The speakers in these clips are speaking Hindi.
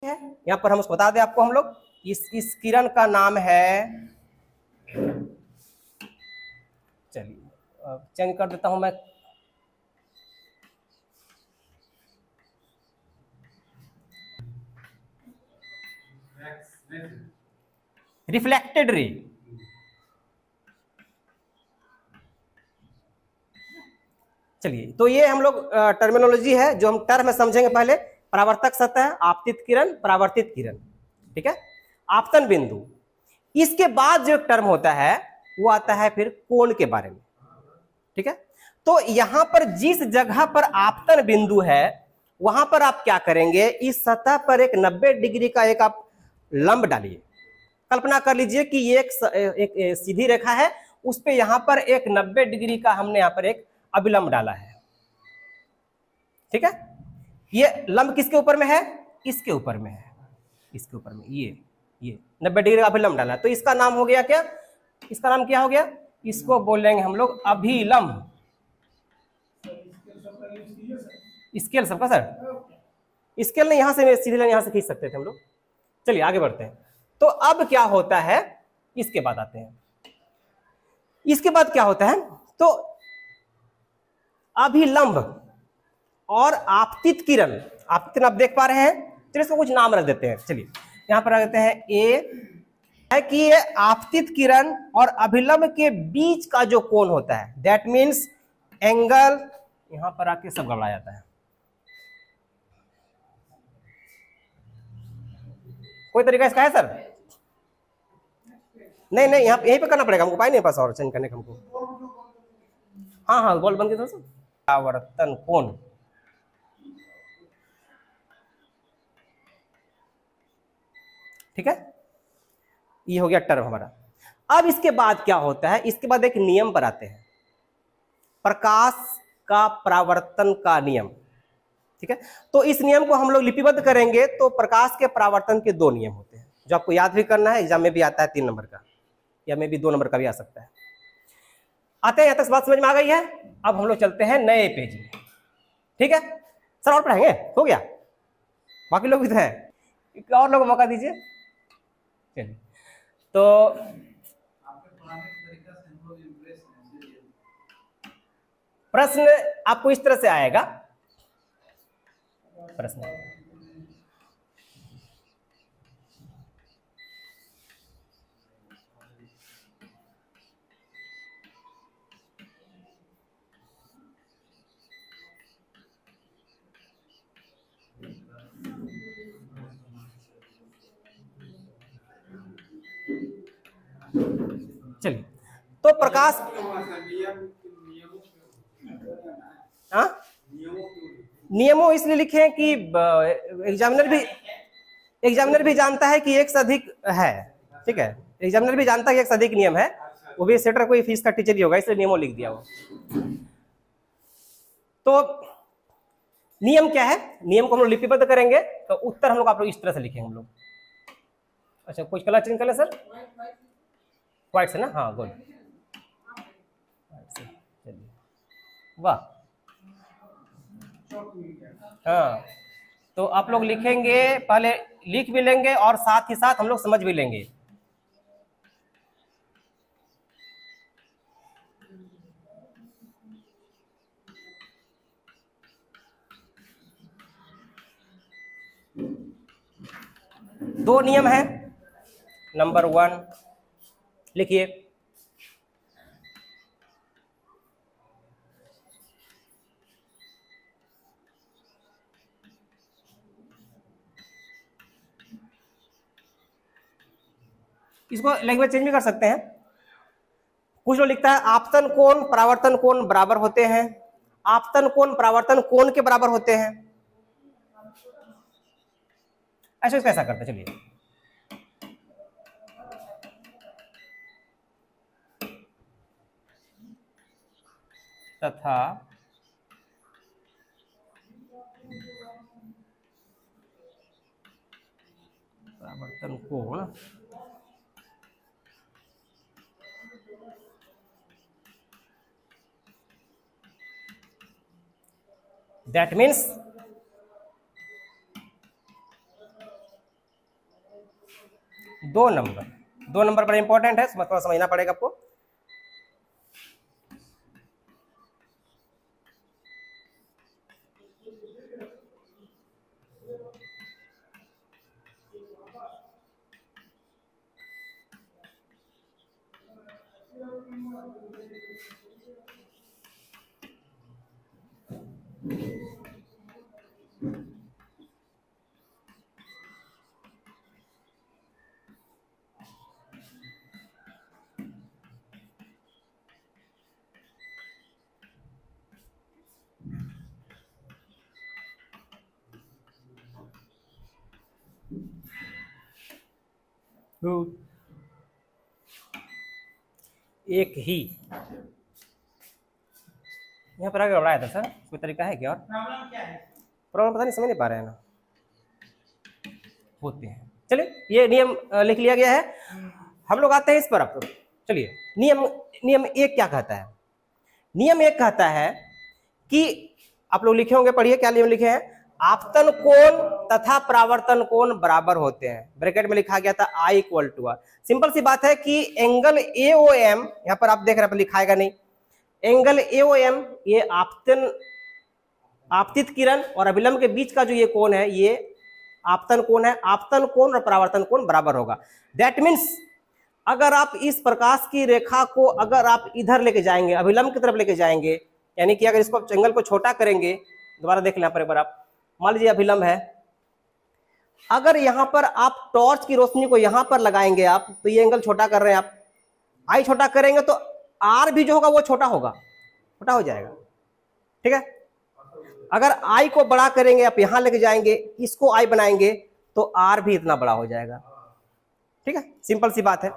है। यहाँ पर हम उसको बता दें आपको, हम लोग इस किरण का नाम है, चलिए चेंज कर देता हूं मैं, रिफ्लेक्टेड रे। चलिए, तो ये हम लोग टर्मिनोलॉजी है जो हम टर्म में समझेंगे। पहले परावर्तक सतह, आपतित किरण, परावर्तित किरण, ठीक है, आपतन बिंदु। इसके बाद जो टर्म होता है वो आता है फिर कोण के बारे में, ठीक है। तो यहां पर जिस जगह पर आपतन बिंदु है वहां पर आप क्या करेंगे, इस सतह पर एक 90 डिग्री का एक आप लंब डालिए। कल्पना कर लीजिए कि ये एक सीधी रेखा है, उस पे यहां पर एक 90 डिग्री का हमने यहां पर एक अभिलंब डाला है, ठीक है। ये लंब किसके ऊपर में है, इसके ऊपर में है, इसके ऊपर में ये 90 डिग्री का अभिलंब डाला, तो इसका नाम हो गया क्या, इसका नाम क्या हो गया, इसको बोलेंगे हम लोग अभिलंब। स्केल सबका सर, स्केल नहीं, यहां से सीधे लाइन यहां से खींच सकते थे हम लोग। चलिए आगे बढ़ते हैं। तो अब क्या होता है, इसके बाद आते हैं, इसके बाद क्या होता है, तो अभिलंब और आपतित किरण, आपतित किरण आप देख पा रहे हैं, चलिए इसको कुछ नाम रख देते हैं। चलिए यहां पर रख देते हैं ए, है कि ये आपतित किरण और अभिलंब के बीच का जो कोण होता है, दैट मीन्स एंगल, यहां पर आके सब गड़बड़ा जाता है। कोई तरीका इसका है सर? नहीं नहीं, यहाँ यहीं पे करना पड़ेगा हमको, उपाय नहीं पास और चेंज करने का हमको। हाँ हाँ, बॉल बन गया, परावर्तन कोण, ठीक है, ये हो गया टर्म हमारा। अब इसके बाद क्या होता है, इसके बाद एक नियम पर आते हैं, प्रकाश का परावर्तन का नियम, ठीक है। तो इस नियम को हम लोग लिपिबद्ध करेंगे। तो प्रकाश के परावर्तन के दो नियम होते हैं जो आपको याद भी करना है, एग्जाम में भी आता है 3 नंबर का, या में भी 2 नंबर का भी आ सकता है। आते हैं, यहां तक बात समझ में आ गई है। अब हम लोग चलते हैं नए पेज में, ठीक है सर, और पढ़ाएंगे, हो गया, बाकी लोग भी तो है, और लोग को मौका दीजिए। चलिए, तो प्रश्न आपको इस तरह से आएगा, प्रश्न चलिए, तो प्रकाश, हाँ नियमों इसलिए लिखे हैं कि एग्जामिनर भी जानता है कि एक से अधिक है, ठीक है, एग्जामिनर भी जानता है कि एक से अधिक नियम है, वो भी सेटर कोई फीस का टीचर ही होगा, इसलिए नियमों लिख दिया वो। तो नियम क्या है, नियम को हम लोग लिपिबद्ध करेंगे, तो उत्तर हम लोग आप लोग इस तरह से लिखेंगे हम लोग। अच्छा, कुछ कलर चेंज कर ले सर, व्हाइट से ना, हाँ गुड, चलिए वाह, हाँ। तो आप लोग लिखेंगे, पहले लिख भी लेंगे और साथ ही साथ हम लोग समझ भी लेंगे। दो नियम है, नंबर 1 लिखिए, इसको लैंग्वेज चेंज भी कर सकते हैं। कुछ लोग लिखता है आपतन कोण परावर्तन कोण बराबर होते हैं, आपतन कोण परावर्तन कोण के बराबर होते हैं, ऐसा कैसा करते, चलिए तथा परावर्तन कोण दैट मीन्स 2 नंबर, 2 नंबर बड़ा इंपॉर्टेंट है, थोड़ा समझना पड़ेगा आपको। एक ही यहाँ पर आगे बढ़ाया था सर, कोई तरीका है क्या? और प्रॉब्लम क्या है? प्रॉब्लम पता नहीं, समझ नहीं पा रहे हैं ना, होते हैं। चलिए ये नियम लिख लिया गया है, हम लोग आते हैं इस पर। अब चलिए नियम एक क्या कहता है? नियम एक कहता है कि आप लोग लिखे होंगे, पढ़िए क्या नियम लिखे हैं। आपतन कोण तथा परावर्तन कोण बराबर होते हैं। ब्रैकेट में लिखा गया था I = R। सिंपल सी बात है कि एंगल AOM, यहां पर आप देख रहे हैं, लिखाएगा नहीं, एंगल AOM ये आपतित किरण और अभिलंब के बीच का जो ये कोण है, ये आपतन कोण है। आपतन कोण और परावर्तन कोण बराबर होगा। दैट मीन्स अगर आप इस प्रकाश की रेखा को अगर आप इधर लेके जाएंगे, अभिलंब की तरफ लेके जाएंगे, यानी कि अगर इसको एंगल को छोटा करेंगे, दोबारा देख लें पर एक बार आप, मान लीजिए अभिलंब है, अगर यहां पर आप टॉर्च की रोशनी को यहां पर लगाएंगे आप, तो ये एंगल छोटा कर रहे हैं आप, आई छोटा करेंगे तो आर भी जो होगा वो छोटा होगा, छोटा हो जाएगा, ठीक है। अगर आई को बड़ा करेंगे, आप यहां लेके जाएंगे, इसको आई बनाएंगे, तो आर भी इतना बड़ा हो जाएगा, ठीक है। सिंपल सी बात है।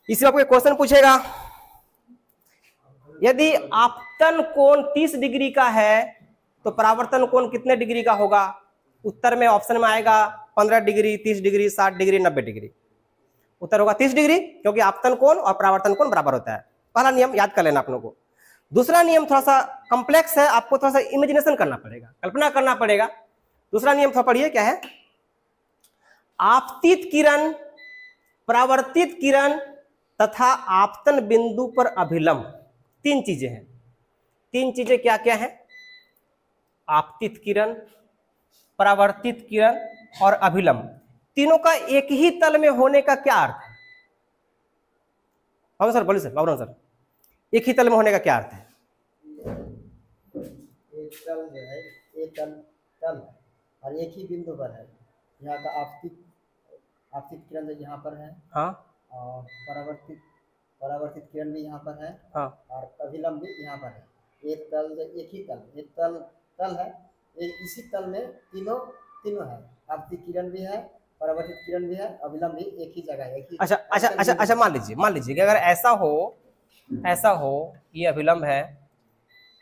इसी आपको क्वेश्चन पूछेगा, यदि आपतन कोण 30 डिग्री का है तो परावर्तन कोण कितने डिग्री का होगा? उत्तर में ऑप्शन में आएगा 15 डिग्री, 30 डिग्री, 60 डिग्री, 90 डिग्री। उत्तर होगा 30 डिग्री, क्योंकि आपतन कोण और परावर्तन कोण बराबर होता है। पहला नियम याद कर लेना आप लोगों को। दूसरा नियम थोड़ा सा कॉम्प्लेक्स है, आपको थोड़ा सा इमेजिनेशन करना पड़ेगा, कल्पना करना पड़ेगा। दूसरा नियम थोड़ा पढ़िए, क्या है? आपतित किरण, परावर्तित किरण तथा आपतन बिंदु पर अभिलंब, 3 चीजें हैं। 3 चीजें क्या क्या है? आपतित किरण, परावर्तित किरण और अभिलंब। तीनों का एक ही तल में होने का क्या अर्थ है? बाबू सर बोलिए सर, बाबू सर, एक ही तल में होने का क्या अर्थ है? एक तल जो है, एक तल और एक ही बिंदु पर है। यहाँ का आपतित किरण जो यहाँ पर है, हाँ, और परावर्तित किरण भी यहाँ पर है, हाँ, और अभिलंब भी यहाँ पर है। एक तल, एक ही तल, एक तल है, इसी तल में तीनों है। आपतित किरण भी है, परावर्तित किरण भी है, अभिलंब भी एक ही जगह है, एक ही। अच्छा, मान लीजिए कि अगर ऐसा हो, ये अभिलंब है,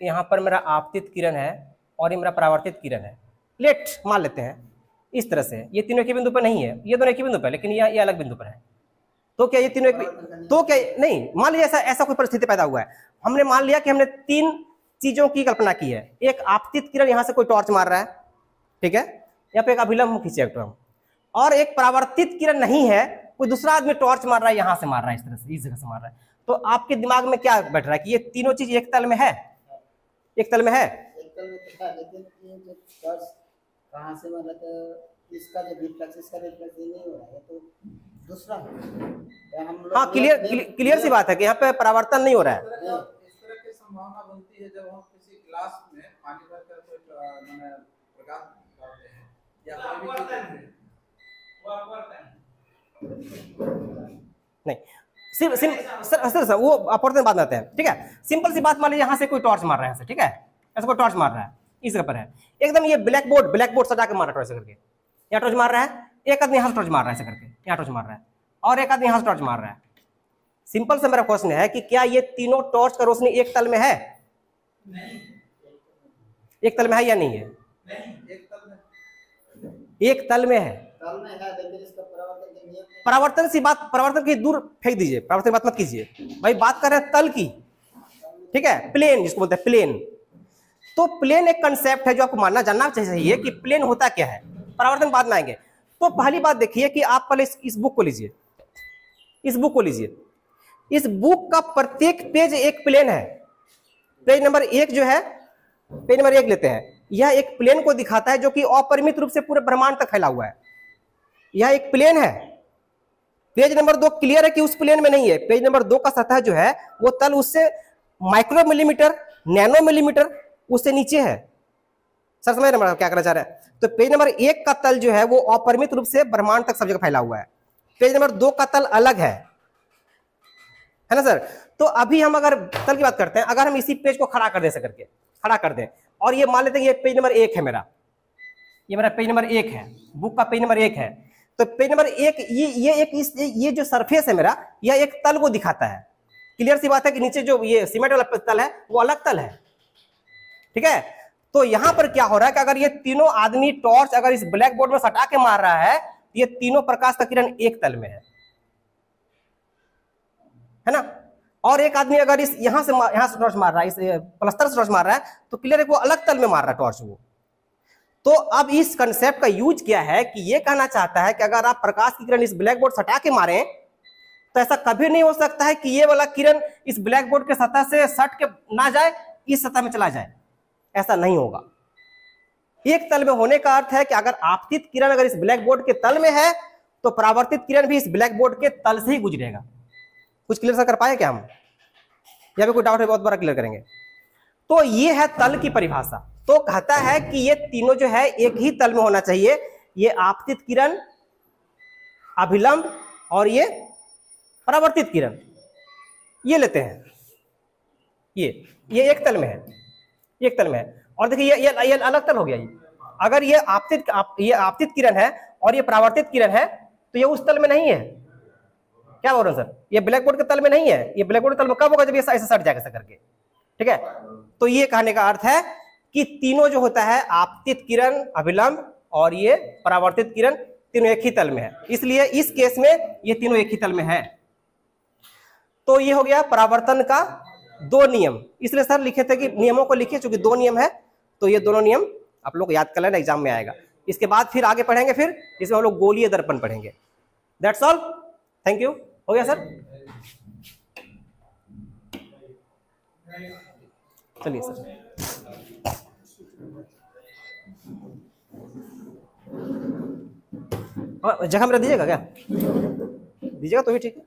यहाँ पर मेरा आपतित किरण है और ये मेरा परावर्तित किरण है। लेट मान लेते हैं इस तरह से, ये तीनों के बिंदु पर नहीं है, ये दोनों एक ही बिंदु पर, लेकिन ये अलग बिंदु पर है। तो क्या ये तीनों तो क्या नहीं? मान लीजिए ऐसा कोई परिस्थिति पैदा हुआ है, हमने मान लिया कि हमने 3 चीजों की कल्पना की है। एक आपतित किरण, यहां से कोई टॉर्च मार रहा है, ठीक है, यहाँ पे एक अभिलंब खींचे हम, और एक परावर्तित किरण नहीं है, कोई दूसरा आदमी टॉर्च मार रहा है, यहां से मार रहा है, इस तरह से, इस जगह से मार रहा है। तो आपके दिमाग में क्या बैठ रहा है कि ये तीनों चीज एक तल में है? एक तल में है, एक तल में तो है, लेकिन ये जो टॉर्च कहां से मार रहा है, इसका जो रिफ्लेक्स, इसका रिफ्लेक्स नहीं हो रहा है, तो दूसरा है। हम लोग, हाँ, क्लियर सी बात है कि यहाँ पे परावर्तन नहीं हो रहा है। इस तरह की संभावना बनती है जब हम किसी ग्लास में पानी भरकर कोई माने प्रकाश डालते हैं या कोई भी चीज नहीं, सर वो अपवर्तन बात आते हैं, ठीक है। सिंपल सी बात, मान लीजिए यहाँ से कोई टॉर्च मार रहा है, ठीक है, ऐसा कोई टॉर्च मार रहा है, इस जगह पर है, एकदम ये ब्लैक बोर्ड सजा के मार रहा है, टॉर्च करके यहाँ टॉर्च मार रहा है, एक आदमी यहाँ से टॉर्च मार रहा है, ऐसे करके यहाँ टॉर्च मार रहा है, और एक आदमी यहाँ से टॉर्च मार रहा है। सिंपल से मेरा क्वेश्चन है कि क्या ये तीनों टॉर्च का रोशनी एक तल में है? नहीं। एक तल में है या नहीं है? नहीं, एक तल में है। तल में है, लेकिन इसका परावर्तन के नियम, परावर्तन सी बात, परावर्तन की दूर फेंक दीजिए, परावर्तन की बात मत कीजिए भाई, बात कर रहे हैं तल की, ठीक है, प्लेन जिसको बोलते हैं प्लेन। तो प्लेन एक कंसेप्ट है जो आपको मानना जानना चाहिए कि प्लेन होता क्या है। परावर्तन बाद में आएंगे। तो पहली बात देखिए कि आप पहले इस बुक को लीजिए, इस बुक को लीजिए। इस बुक का प्रत्येक पेज एक प्लेन है। पेज नंबर 1 जो है, पेज नंबर 1 लेते हैं, यह एक प्लेन को दिखाता है जो कि अपरिमित रूप से पूरे ब्रह्मांड तक फैला हुआ है। यह एक प्लेन है। पेज नंबर 2 क्लियर है कि उस प्लेन में नहीं है। पेज नंबर 2 का सतह जो है वो तल उससे माइक्रो मिलीमीटर, नैनो मिलीमीटर उससे नीचे है। सर समझ रहे हैं क्या करना चाह रहे हैं? तो पेज नंबर 1 का तल जो है वो अपरिमित रूप से ब्रह्मांड तक सब जगह फैला हुआ है। पेज नंबर 2 का तल अलग है ना सर? तो अभी हम अगर तल की बात करते हैं, अगर हम इसी पेज को खड़ा कर दे, ऐसे करके खड़ा कर दें, और ये मान लेते हैं ये पेज नंबर 1 है मेरा, ये मेरा पेज नंबर 1 है, बुक का पेज नंबर 1 है। तो पेज नंबर 1 ये जो सरफेस है मेरा, यह एक तल को दिखाता है। क्लियर सी बात है कि नीचे जो ये सीमेंट वाला तल है वो अलग तल है, ठीक है? तो यहां पर क्या हो रहा है कि अगर ये तीनों आदमी टॉर्च अगर इस ब्लैक बोर्ड में सटा के मार रहा है, ये तीनों प्रकाश का किरण एक तल में है ना? और एक आदमी अगर इस यहां से टॉर्च मार रहा है, इस प्लस्तर से टॉर्च मार रहा है, तो क्लियर है वो अलग तल में मार रहा है टॉर्च वो। तो अब इस कंसेप्ट का यूज क्या है कि ये कहना चाहता है कि अगर आप प्रकाश की किरण इस ब्लैक बोर्ड सटा के मारें तो ऐसा कभी नहीं हो सकता है कि ये वाला किरण इस ब्लैक बोर्ड के सतह से सट के ना जाए, इस सतह में चला जाए। ऐसा नहीं होगा। एक तल में होने का अर्थ है कि अगर आपतित किरण अगर इस ब्लैक बोर्ड के तल में है तो परावर्तित किरण भी इस ब्लैक बोर्ड के तल से ही गुजरेगा। कुछ क्लियर सा कर पाए क्या हम? या भी कोई डाउट है बहुत बड़ा क्लियर करेंगे। तो ये है तल की परिभाषा। तो कहता है कि ये तीनों जो है एक ही तल में होना चाहिए। ये आपतित किरण, अभिलंब और ये परावर्तित किरण, ये लेते हैं, ये एक तल में है, एक तल में है। और देखिए ये अलग तल हो गया। ये अगर ये आपतित किरण है और ये परावर्तित किरण है तो ये उस तल में नहीं है। क्या बोल रहे हैं सर? ये ब्लैक बोर्ड के तल में नहीं है। ये ब्लैक बोर्ड के तल में कब होगा? जब ये ऐसे सट जाएगा ऐसा करके, ठीक है? तो ये कहने का अर्थ है कि तीनों जो होता है आपतित किरण, अभिलंब और ये परावर्तित किरण, तीनों एक ही तल में है। इसलिए इस केस में ये तीनों एक ही तल में है। तो ये हो गया परावर्तन का 2 नियम। इसलिए सर लिखे थे कि नियमों को लिखिए, चूंकि 2 नियम है तो ये दोनों नियम आप लोग याद कर लेना, एग्जाम में आएगा। इसके बाद फिर आगे पढ़ेंगे, फिर इसमें हम लोग गोलीय दर्पण पढ़ेंगे। That's all, thank you. हो गया सर? चलिए सर, जगह मेरा दीजिएगा क्या? दीजिएगा तो भी ठीक है।